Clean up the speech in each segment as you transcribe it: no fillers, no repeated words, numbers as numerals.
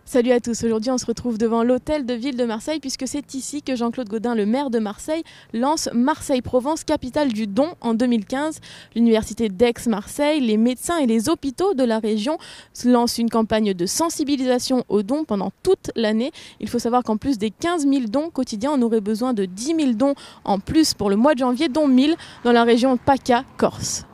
Salut à tous, aujourd'hui on se retrouve devant l'hôtel de ville de Marseille puisque c'est ici que Jean-Claude Gaudin, le maire de Marseille, lance Marseille-Provence, capitale du don en 2015. L'université d'Aix-Marseille, les médecins et les hôpitaux de la région lancent une campagne de sensibilisation aux dons pendant toute l'année. Il faut savoir qu'en plus des 15 000 dons quotidiens, on aurait besoin de 10 000 dons en plus pour le mois de janvier, dont 1 000 dans la région PACA-Corse.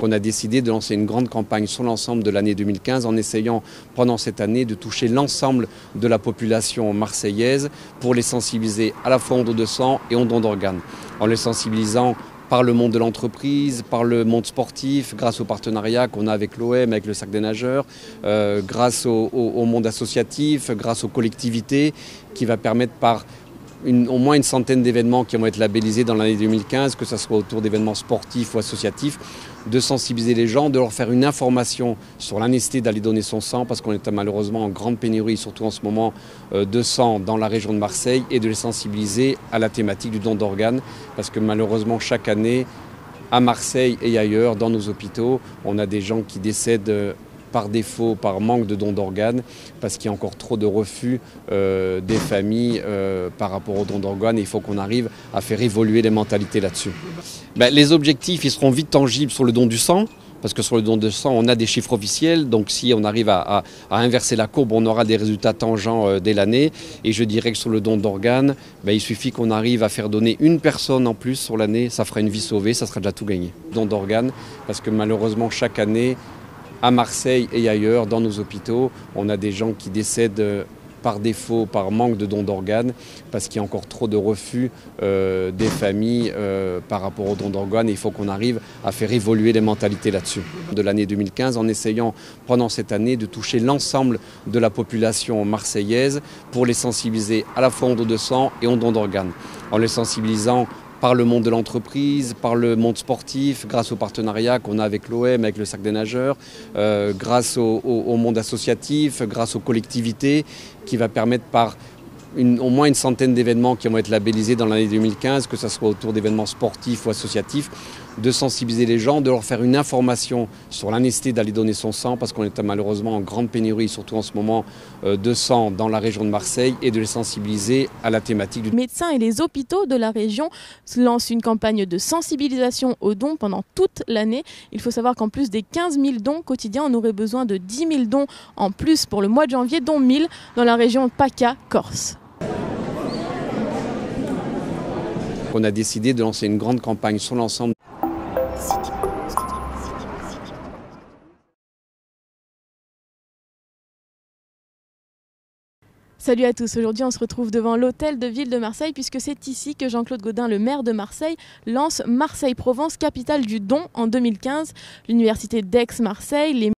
On a décidé de lancer une grande campagne sur l'ensemble de l'année 2015 en essayant pendant cette année de toucher l'ensemble de la population marseillaise pour les sensibiliser à la fois aux dons de sang et aux dons d'organes. En les sensibilisant par le monde de l'entreprise, par le monde sportif, grâce au partenariat qu'on a avec l'OM, avec le Cercle des nageurs, grâce au monde associatif, grâce aux collectivités, qui va permettre par au moins une centaine d'événements qui vont être labellisés dans l'année 2015, que ce soit autour d'événements sportifs ou associatifs, de sensibiliser les gens, de leur faire une information sur la nécessité d'aller donner son sang, parce qu'on est malheureusement en grande pénurie, surtout en ce moment, de sang dans la région de Marseille, et de les sensibiliser à la thématique du don d'organes, parce que malheureusement chaque année, à Marseille et ailleurs, dans nos hôpitaux, on a des gens qui décèdent par défaut, par manque de dons d'organes, parce qu'il y a encore trop de refus des familles par rapport aux dons d'organes, et il faut qu'on arrive à faire évoluer les mentalités là-dessus. Les objectifs, ils seront vite tangibles sur le don du sang, parce que sur le don de sang, on a des chiffres officiels, donc si on arrive à inverser la courbe, on aura des résultats tangents dès l'année. Et je dirais que sur le don d'organes, il suffit qu'on arrive à faire donner une personne en plus sur l'année, ça fera une vie sauvée, ça sera déjà tout gagné. Don d'organes, parce que malheureusement chaque année, à Marseille et ailleurs, dans nos hôpitaux, on a des gens qui décèdent par défaut, par manque de dons d'organes, parce qu'il y a encore trop de refus des familles par rapport aux dons d'organes, et il faut qu'on arrive à faire évoluer les mentalités là-dessus. De l'année 2015, en essayant pendant cette année de toucher l'ensemble de la population marseillaise pour les sensibiliser à la fois aux dons de sang et aux dons d'organes. En les sensibilisant par le monde de l'entreprise, par le monde sportif, grâce au partenariat qu'on a avec l'OM, avec le Cercle des nageurs, grâce au monde associatif, grâce aux collectivités, qui va permettre par au moins une centaine d'événements qui vont être labellisés dans l'année 2015, que ce soit autour d'événements sportifs ou associatifs, de sensibiliser les gens, de leur faire une information sur la nécessité d'aller donner son sang, parce qu'on est malheureusement en grande pénurie, surtout en ce moment, de sang dans la région de Marseille, et de les sensibiliser à la thématique du Les médecins et les hôpitaux de la région lancent une campagne de sensibilisation aux dons pendant toute l'année. Il faut savoir qu'en plus des 15 000 dons quotidiens, on aurait besoin de 10 000 dons en plus pour le mois de janvier, dont 1 000 dans la région PACA-Corse. On a décidé de lancer une grande campagne sur l'ensemble. Salut à tous, aujourd'hui on se retrouve devant l'hôtel de ville de Marseille puisque c'est ici que Jean-Claude Gaudin, le maire de Marseille, lance Marseille-Provence, capitale du don en 2015. L'université d'Aix-Marseille, les